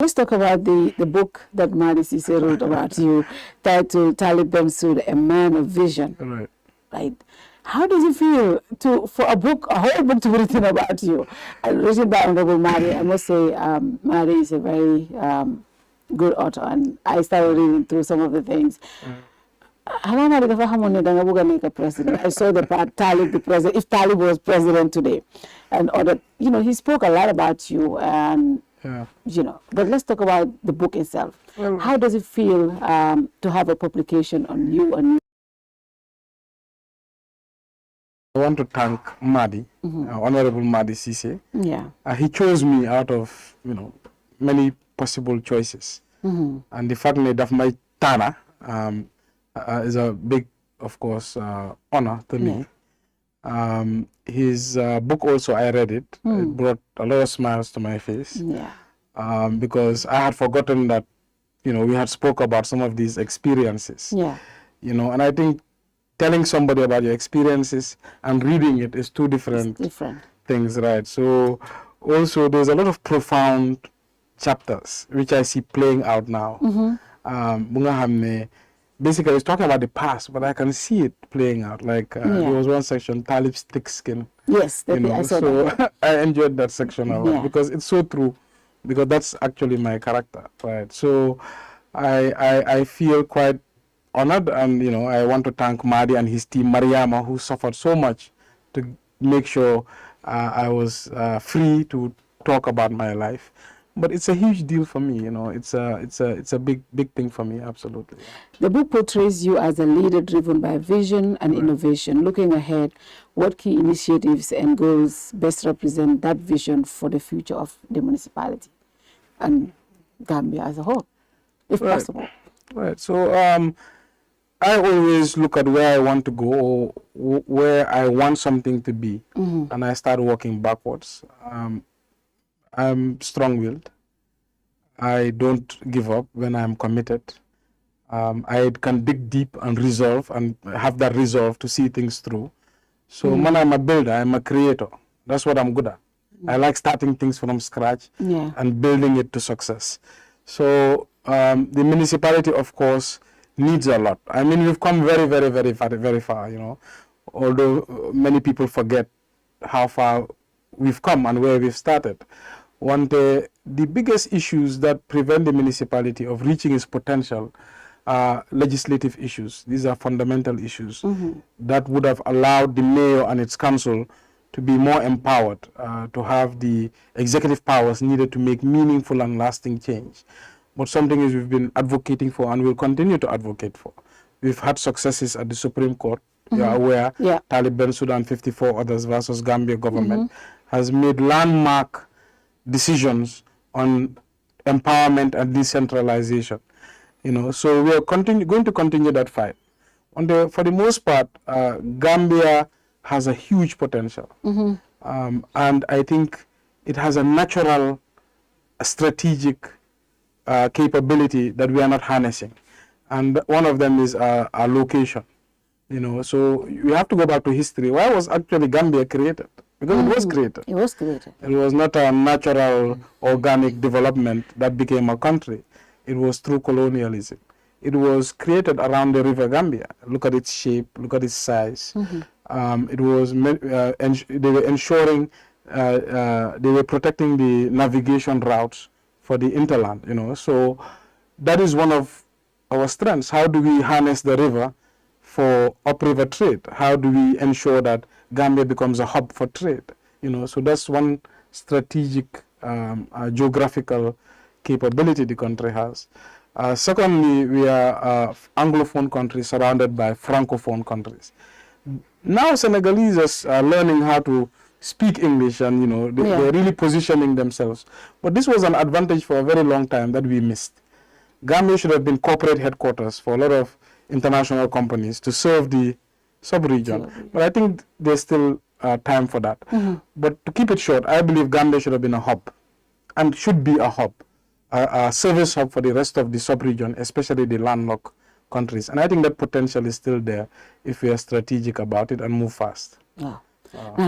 Let's talk about the book that Madi Ceesay wrote about you, titled Bensouda, A Man of Vision. Right. Right. How does it feel for a whole book to be written about you? And written by Honorable Madi. I must say, Madi is a very good author, and I started reading through some of the things. I saw the part Talib, the president. If Talib was president today, and other, he spoke a lot about you, and But let's talk about the book itself. Well, how does it feel to have a publication on you? I want to thank Madi, Honorable Madi Ceesay. Yeah. He chose me out of many possible choices, and the fact that my Tana is a big, of course, honor to me. His book also, I read it. It brought a lot of smiles to my face. Yeah. Because I had forgotten that, we had spoke about some of these experiences. Yeah. And I think telling somebody about your experiences and reading it is two different things, right? So also there's a lot of profound chapters which I see playing out now. Basically, it's talking about the past, but I can see it playing out. Like there was one section, Talib's thick skin. Yes, I saw that. I enjoyed that section a lot because it's so true. Because that's actually my character, right? So I feel quite honored, and I want to thank Madi and his team, Mariama, who suffered so much to make sure I was free to talk about my life. But it's a huge deal for me, It's a big thing for me, absolutely. The book portrays you as a leader driven by vision and innovation. Looking ahead, what key initiatives and goals best represent that vision for the future of the municipality and Gambia as a whole, if possible? Right. So I always look at where I want to go or where I want something to be, and I start working backwards. I'm strong-willed. I don't give up when I'm committed. I can dig deep and resolve and have that resolve to see things through. So when I'm a builder, I'm a creator. That's what I'm good at. I like starting things from scratch and building it to success. So the municipality, of course, needs a lot. I mean, we've come very, very, very, very, very far, although many people forget how far we've come and where we've started. One day, the biggest issues that prevent the municipality of reaching its potential are legislative issues. These are fundamental issues that would have allowed the mayor and its council to be more empowered, to have the executive powers needed to make meaningful and lasting change. But something is we've been advocating for and will continue to advocate for. We've had successes at the Supreme Court. You are aware, Talib Bensouda and 54 others versus Gambia government has made landmark decisions on empowerment and decentralization. So we are going to continue that fight. For the most part, Gambia has a huge potential, and I think it has a natural, strategic capability that we are not harnessing, and one of them is our location. So you have to go back to history. Why was actually Gambia created? Because it was created. It was created. It was not a natural, organic development that became a country. It was through colonialism. It was created around the River Gambia. Look at its shape, look at its size. It was they were ensuring, they were protecting the navigation routes for the interland. So that is one of our strengths. How do we harness the river for upriver trade? How do we ensure that Gambia becomes a hub for trade? So that's one strategic geographical capability the country has. Secondly, we are Anglophone country surrounded by Francophone countries. Now Senegalese are learning how to speak English, and they're really positioning themselves. But this was an advantage for a very long time that we missed. Gambia should have been corporate headquarters for a lot of international companies to serve the sub-region. But I think there's still time for that. But to keep it short, I believe Gambia should have been a hub and should be a hub, a service hub for the rest of the sub-region, especially the landlocked countries. And I think that potential is still there if we are strategic about it and move fast.